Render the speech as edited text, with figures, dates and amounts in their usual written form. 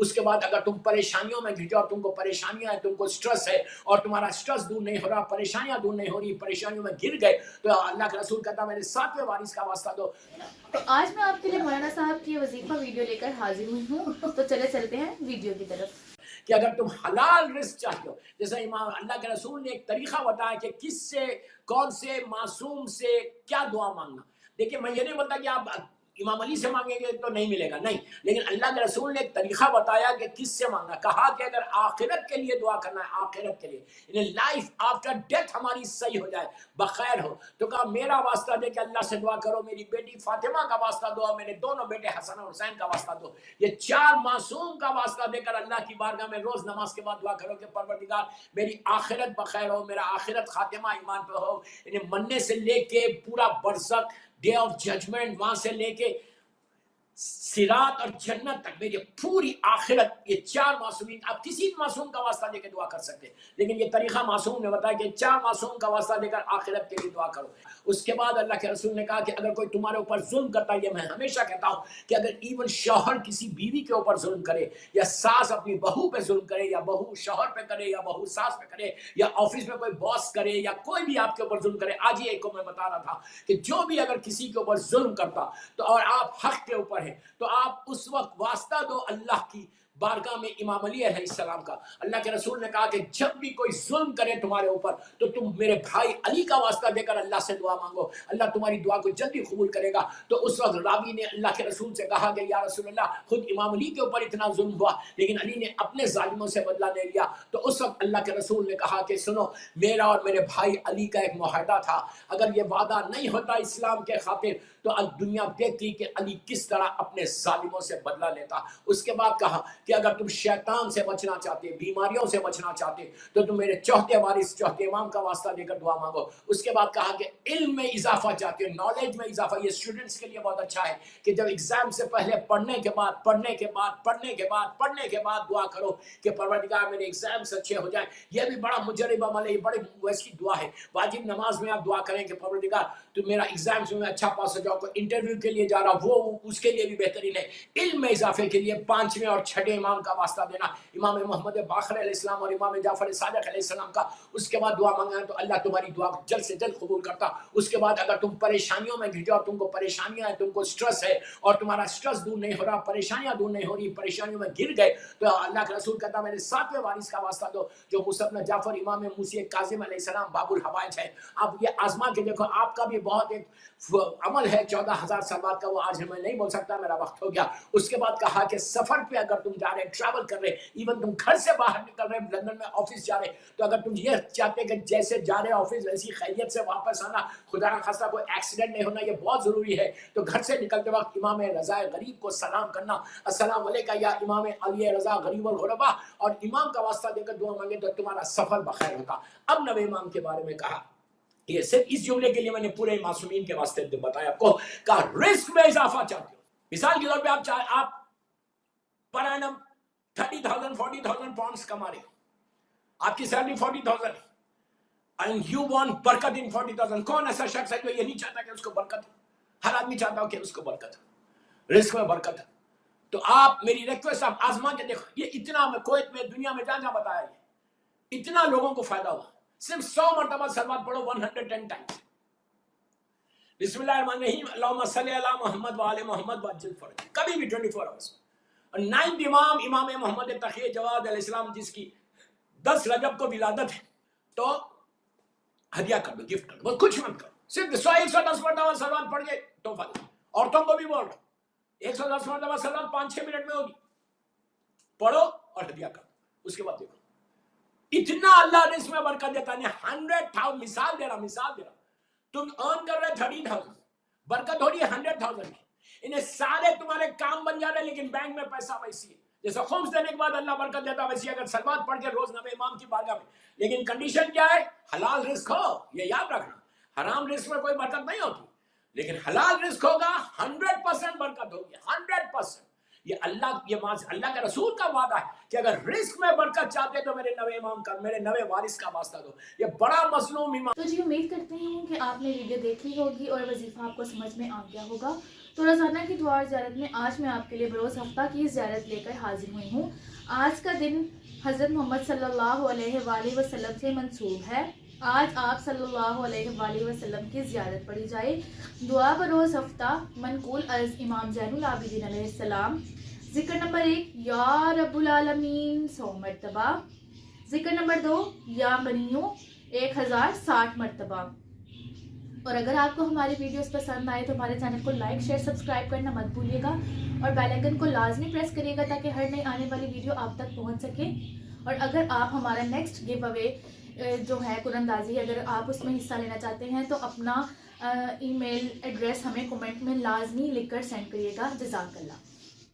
اس کے بعد اگر تم پریشانیوں میں گھر جاؤ، تم کو پریشانیاں ہیں، تم کو سٹریس ہے اور تمہارا سٹریس دور نہیں ہو رہا، پریشانیاں دور نہیں ہو رہی، پریشانیوں میں گر گئے، تو اللہ کے رسول کہتا میرے 7ویں وارث کا واسطہ دو۔ تو آج میں آپ کے لیے مولانا صاحب کی وظیفہ ویڈیو لے کر حاضر ہوئی ہوں، تو چلے چلتے ہیں ویڈیو کی طرف۔ کہ اگر تم حلال رزق چاہتے ہو، جیسے امام اللہ کے رسول نے ایک طریقہ بتایا کہ کس سے، کون سے معصوم سے کیا دعا مانگنا۔ دیکھیں میں یہ نہیں بولتا کہ آپ امام علی سے مانگیں گے تو نہیں ملے گا، نہیں، لیکن اللہ کے رسول نے ایک طریقہ بتایا کہ کس سے مانگنا۔ کہا کہ اگر آخرت کے لیے دعا کرنا ہے، آخرت کے لیے، یعنی لائف آفٹر ڈیتھ ہماری صحیح ہو جائے، بخیر ہو، تو کہا میرا واسطہ دے کے اللہ سے دعا کرو، میری بیٹی فاطمہ کا واسطہ دو، میرے دونوں بیٹے حسن اور حسین کا واسطہ دو۔ یہ 4 معصوم کا واسطہ دے کر اللہ کی بارگاہ میں روز نماز کے بعد دعا کرو کہ پروردگار میری آخرت بخیر ہو، میرا آخرت خاتمہ ایمان پہ ہو، یعنی مرنے سے لے کے پورا برزخ، ڈے آف ججمنٹ، وہاں سے لے کے صراط اور جنت تک میری پوری آخرت، یہ 4 معصومین، آپ کسی معصوم کا واسطہ دے کے دعا کر سکتے ہیں، لیکن یہ طریقہ معصوم نے بتایا کہ 4 معصوم کا واسطہ دے کر آخرت کے لیے دعا کرو۔ اس کے بعد اللہ کے رسول نے کہا کہ اگر کوئی تمہارے اوپر ظلم کرتا ہے، یہ میں ہمیشہ کہتا ہوں کہ اگر ایون شوہر کسی بیوی کے اوپر ظلم کرے، یا ساس اپنی بہو پہ ظلم کرے، یا بہو شوہر پہ کرے، یا بہو ساس پہ کرے، یا آفس میں کوئی باس کرے، یا کوئی بھی آپ کے اوپر ظلم کرے، آج ہی ایک کو میں بتا رہا تھا کہ جو بھی اگر کسی کے اوپر ظلم کرتا تو اور آپ حق کے اوپر ہیں، تو آپ اس وقت واسطہ دو اللہ کی بارگاہ میں امام علی علیہ السلام کا۔ اللہ کے رسول نے کہا کہ جب بھی کوئی ظلم کرے تمہارے اوپر تو تم میرے بھائی علی کا واسطہ دے کر اللہ سے دعا مانگو، اللہ تمہاری دعا کو جلدی قبول کرے گا۔ تو اس وقت راوی نے اللہ کے رسول سے کہا کہ یا رسول اللہ، خود امام علی کے اوپر اتنا ظلم ہوا لیکن علی نے اپنے ظالموں سے بدلہ نہیں لیا۔ تو اس وقت اللہ کے رسول نے کہا کہ سنو، میرا اور میرے بھائی علی کا ایک معاہدہ تھا، اگر یہ وعدہ نہیں ہوتا اسلام کے خاطر تو دنیا دیکھتی کہ علی کس طرح اپنے ظالموں سے بدلہ لیتا۔ اس کے بعد کہا کہ اگر تم شیطان سے بچنا چاہتے، بیماریوں سے بچنا چاہتے تو تم میرے 4تھے وارث، 4تھے امام کا واسطہ دے کر دعا مانگو۔ اس کے بعد کہا کہ علم میں اضافہ چاہتے ہو، نالج میں اضافہ، یہ اسٹوڈنٹس کے لیے بہت اچھا ہے کہ جب ایگزام سے پہلے پڑھنے کے بعد دعا کرو کہ پروردگار میرے ایگزامس اچھے ہو جائیں۔ یہ بھی بڑا مجرب عمل ہے، یہ بڑی ویسی دعا ہے۔ واجب نماز میں آپ دعا کریں کہ پروردگار تو میرا ایگزامس میں اچھا پاس ہو جاؤ، کوئی انٹرویو کے لیے جا رہا وہ اس کے لیے بھی بہترین ہے۔ علم میں اضافے کے لیے 5ویں اور 6ٹھے امام کا واسطہ دینا، امام محمد باقر علیہ السلام اور امام جعفر صادق علیہ السلام کا۔ اس کے بعد دعا مانگنا تو اللہ تمہاری دعا جلد سے جلد قبول کرتا۔ اس کے بعد اگر تم پریشانیوں میں گھر جاؤ، تم کو پریشانیاں ہیں، تم کو سٹریس ہے اور تمہارا سٹریس دور نہیں ہو رہا، پریشانیاں دور نہیں ہو رہی، پریشانیوں میں گر گئے، تو اللہ کے رسول کہتا میرے 7ویں وارث کا واسطہ دو جو موسیٰ بن جعفر، امام موسی کاظم علیہ السلام، باب الحوائج ہے۔ آپ یہ آزما کے دیکھو، آپ کا بھی بہت ایک عمل ہے 14,000 سوال کا، وہ آج میں نہیں بول سکتا، میرا وقت ہو گیا۔ اس کے بعد کہا کہ سفر پہ اگر تم جا رہے، ٹریول کر رہے، ایون تم گھر سے باہر نکل رہے، لندن میں آفس جا رہے، تو اگر تم یہ چاہتے کہ جیسے جا رہے آفس ویسی خیریت سے واپس آنا، خدا نہ خواستہ کوئی ایکسیڈنٹ نہیں ہونا، یہ بہت ضروری ہے، تو گھر سے نکلتے وقت امام رضا غریب کو سلام کرنا، السلام علیکم یا امام علی رضا غریب الغربا، اور امام کا واسطہ دے کر دعا مانگے تو تمہارا سفر بخیر ہوتا۔ اب نویں امام کے بارے میں کہا، یہ صرف اس جملے کے لیے میں نے پورے معصومین کے واسطے بتایا آپ کو، کہ رزق میں اضافہ چاہتے ہو۔ مثال کے طور پہ آپ پر اینم 30,000 40,000 پاؤنڈز کما رہے، آپ کی سیلری 40,000 and you want برکت in 40,000۔ کون ایسا شخص ہے جو یہ نہیں چاہتا کہ اس کو برکت ہو؟ ہر آدمی چاہتا ہو کہ اس کو برکت ہو، رزق میں برکت ہے۔ تو آپ میری ریکویسٹ، آپ آزما کے دیکھو، یہ اتنا میں کویت میں دنیا میں جہاں جہاں بتایا، یہ اتنا لوگوں کو فائدہ ہوا۔ صرف 100 مرتبہ صلوات پڑھو، 110 ٹائمز، بسم اللہ الرحمن الرحیم، اللہم صلی علی محمد وآل محمد وعجل فرج، کبھی بھی 24 آورس۔ اور 9th امام محمد تقی جواد علیہ السلام، جس کی 10 رجب کو ولادت ہے، تو ہدیہ کر دو، گفٹ کر دو، بس کچھ مت کرو، صرف 110 مرتبہ صلوات پڑھ کے تحفہ دو۔ عورتوں کو بھی بول رہا ہوں، 110 مرتبہ صلوات 5-6 منٹ میں ہوگی، پڑھو اور ہدیہ کر دو۔ اس کے بعد دیکھو اتنا اللہ نے اس میں برکت دیتا ہے۔ 100,000 مثال دے رہا، تم ارن کر رہے 30,000، برکت ہو رہی ہے 100,000 کی، انہیں سارے تمہارے کام بن جا رہے ہیں، لیکن بینک میں پیسہ ویسی ہے۔ جیسے خمس دینے کے بعد اللہ برکت دیتا، ویسی اگر صلوات پڑھ کے روز نوے امام کی بارگاہ میں، لیکن کنڈیشن کیا ہے؟ حلال رزق ہو، یہ یاد رکھنا۔ حرام رزق میں کوئی برکت نہیں ہوتی، لیکن حلال رزق ہوگا 100% برکت ہوگی، 100%۔ یہ اللہ کے رسول کا وعدہ ہے کہ اگر رزق میں برکت چاہتے تو میرے نوے امام کا، میرے نوے وارث کا واسطہ دو۔ یہ بڑا مظلوم امام۔ تو جی امید کرتے ہیں کہ آپ نے ویڈیو دیکھی ہوگی اور وظیفہ آپ کو سمجھ میں آ گیا ہوگا۔ تو روزانہ کی دعا اور زیارت میں آج میں آپ کے لیے بروز ہفتہ کی زیارت لے کر حاضر ہوئی ہوں۔ آج کا دن حضرت محمد صلی اللہ علیہ وآلہ وسلم سے منسوب ہے۔ آج آپ صلی اللہ علیہ وآلہ وسلم کی زیارت پڑھی جائے۔ دعا بروز ہفتہ منقول از امام زین العابدین علیہ السلام۔ ذکر نمبر 1 یا رب العالمین 100 مرتبہ۔ ذکر نمبر 2 یا غنیوں 1060 مرتبہ۔ اور اگر آپ کو ہماری ویڈیوز پسند آئے تو ہمارے چینل کو لائک شیئر سبسکرائب کرنا مت بھولیے گا اور بیل آئیکن کو لازمی پریس کریے گا تاکہ ہر نئی آنے والی ویڈیو آپ تک پہنچ سکے۔ اور اگر آپ ہمارا نیکسٹ گیو اوے جو ہے قرآن اندازی اگر آپ اس میں حصہ لینا چاہتے ہیں تو اپنا ای میل ایڈریس ہمیں کمنٹ میں لازمی لکھ کر سینڈ کریے گا۔ جزاک اللہ۔